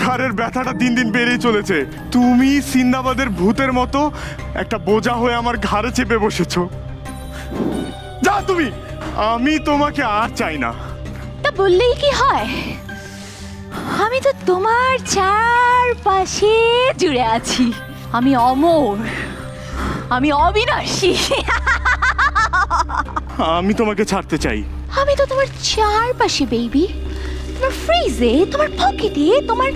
ঘাড়ের ব্যথাটা দিন দিন বেড়েই চলেছে। তুমি সিন্দাবাদের ভূতের মতো একটা বোঝা হয়ে আমার ঘাড়ে চেপে বসেছো। যা তুমি, আমি তোমাকে আর চাই না। তা বললেই কি হয়, আমি তো তোমার চারপাশে জুড়ে আছি। আমি অমর, আমি অবিনাশী। আমি তোমাকে ছাড়তে চাই। আমি তো তোমার চারপাশে বেবি, তোমার ফ্রিজে, তোমার পকেটে, তোমার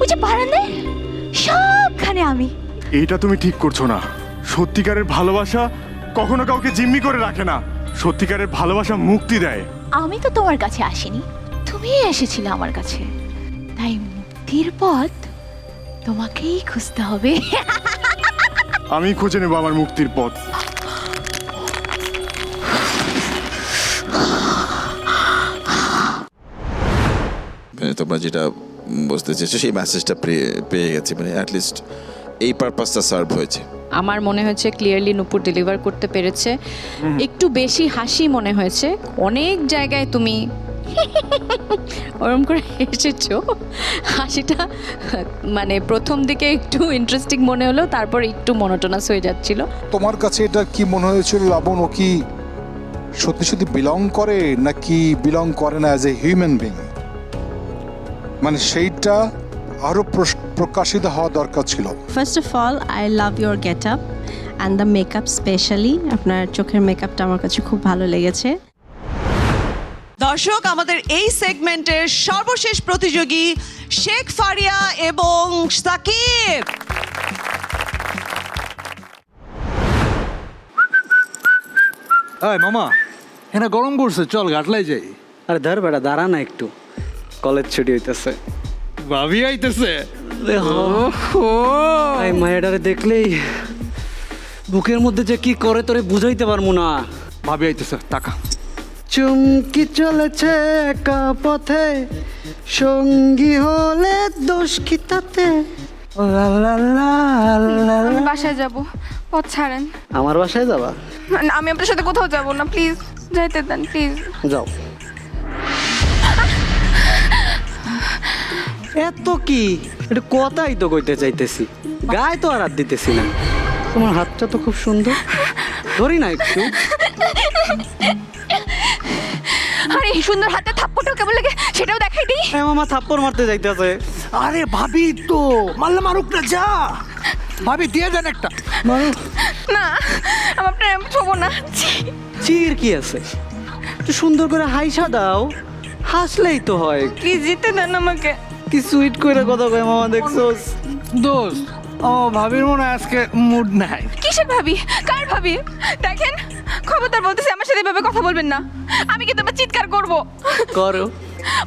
ওই যে বারান্দায়, সবখানে আমি। এইটা তুমি ঠিক করছো না। সত্যিকারের ভালোবাসা কখনো কাউকে জিম্মি করে রাখে না। সত্যিকারের ভালোবাসা মুক্তি দেয়। আমি তো তোমার কাছে আসিনি, তুমি এসেছিলে আমার কাছে। তাই মুক্তির পথ তোমাকেই খুঁজতে হবে। আমি খুঁজে নেবো আমার মুক্তির পথ। তোমরা যেটা বুঝতে চেয়েছো সেই মেসেজটা পেয়ে গেছি, মানে অ্যাটলিস্ট এই পারপাসটা সার্ভ হয়েছে। আমার মনে হয়েছে ক্লিয়ারলি নূপুর ডেলিভার করতে পেরেছে। একটু বেশি হাসি মনে হয়েছে, অনেক জায়গায় তুমি ওরম করে এসেছো। হাসিটা মানে প্রথম দিকে একটু ইন্টারেস্টিং মনে হলো, তারপর একটু মনোটোনাস হয়ে যাচ্ছিল। তোমার কাছে এটা কি মনে হয়েছিল লাবণ, ও কি সত্যি সত্যি বিলং করে নাকি বিলং করে না অ্যাজ এ হিউম্যান বিং? মানে সেইটা আরো প্রকাশিত হওয়া দরকার ছিল। First of all I love your get up and the makeup, specially আপনার চোখের মেকআপটা আমার কাছে খুব ভালো লেগেছে। দর্শক, আমাদের এই সেগমেন্টের সর্বশেষ প্রতিযোগী শেখ ফারিয়া এবং সাকিব। মামা এখানে গরম পড়ছে, চল ঘাটলাই যাই। আরে ধর বেটা, দাঁড়া না একটু, কলেজ ছুটি হইতেছে। ভাবি আইতেছে। এই মায়েরারে দেখলেই বুকের মধ্যে যে কি করে তোরে বুঝাইতে পারবো না। ভাবি আইতেছে, টাকা চুমকি চলেছে একা পথে, সঙ্গী হলে দোষ কি তাতে? আমি বাসায় যাব, পথ ছাড়েন। আমার বাসায় যাবা? না, আমি আপনার সাথে কোথাও যাব না, প্লিজ যাইতে দেন, প্লিজ। যাও। এত কি, এটা কথাই তো কইতে চাইতেছি, গায়ে তো আর হাত দিতেছি না। তোমার হাতটা তো খুব সুন্দর, ধরি না একটু? আরে সুন্দর হাতে থাপ্পড়টাও কেমন লাগে সেটাও দেখাই দিই। মামা থাপ্পড় মারতে যাইতেছে। আরে ভাবি তো মারলে মারুক না, যা ভাবি দিয়ে দেন একটা। না, আমার প্রেম ছোবো না। চির কি আছে, একটু সুন্দর করে হাইসা দাও, হাসলেই তো হয়। প্লিজ জিতে দেন আমাকে। কি সুইট করে কথা কয় মামা, দেখছোস? দোস্ত, ও ভাবির মনে হয় আজকে মুড নাই। কিসের ভাবি, কার ভাবি? দেখেন, খবরদার বলতেছি আমার সাথে এভাবে কথা বলবেন না। আমি কিন্তু আবার চিৎকার করবো। করো।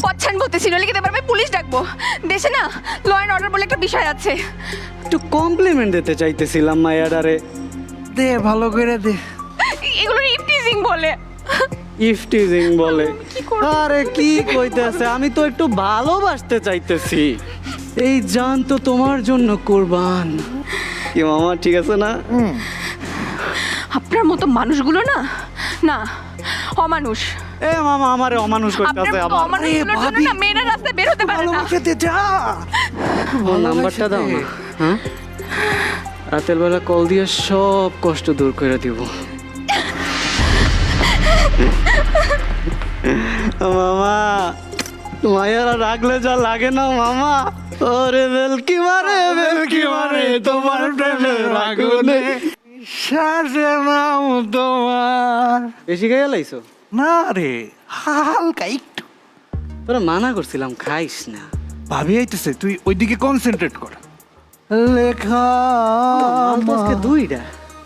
পচ্ছান বলতেছি, নইলে কিন্তু এবার আমি পুলিশ ডাকবো। দেশে না ল অ্যান্ড অর্ডার বলে একটা বিষয় আছে। একটু কমপ্লিমেন্ট দিতে চাইতেছিলাম মায়াডারে। দে ভালো করে দে। এগুলো ইফটিজিং বলে। ইফটিজিং বলে? আরে কি কইতেছে, আমি তো একটু ভালোবাসতে চাইতেছি। এই জান তো তোমার জন্য কুরবান। কি মামা, ঠিক আছে না? আপনার মতো মানুষগুলো না, না অমানুষ। এ মামা, আমারে অমানুষ করতেছে আবার। অমানুষগুলোর জন্য না মেয়েরা রাস্তায় বের হতে পারে না। ভালোবাসাতে যা। ও নাম্বারটা দাও না। হ্যাঁ, রাতের বেলা কল দিয়ে সব কষ্ট দূর করে দিব। মামা, মায়েরা রাখলে যা লাগে না মামা। ওরে বেলকি মারে, বেলকি মারে তোমার প্রেমের আগুনে সাজে নাম তোমার। বেশি খেয়ে লাইছো? না রে, হালকা একটু। তোরা মানা করছিলাম খাইস না। ভাবি আইতেছে, তুই ওইদিকে কনসেন্ট্রেট কর। লেখা আজকে দুইটা।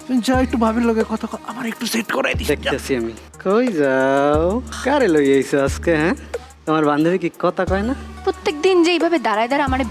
তুই যা একটু ভাবির লগে কথা কর, আমার একটু সেট করাই দিস। দেখতেছি আমি। কই যাও, কারে লই আইছো আজকে? হ্যাঁ, তোমার বান্ধবী কি কথা কয় না? প্রত্যেকদিন যে এইভাবে দাঁড়ায় দাঁড়ায় আমার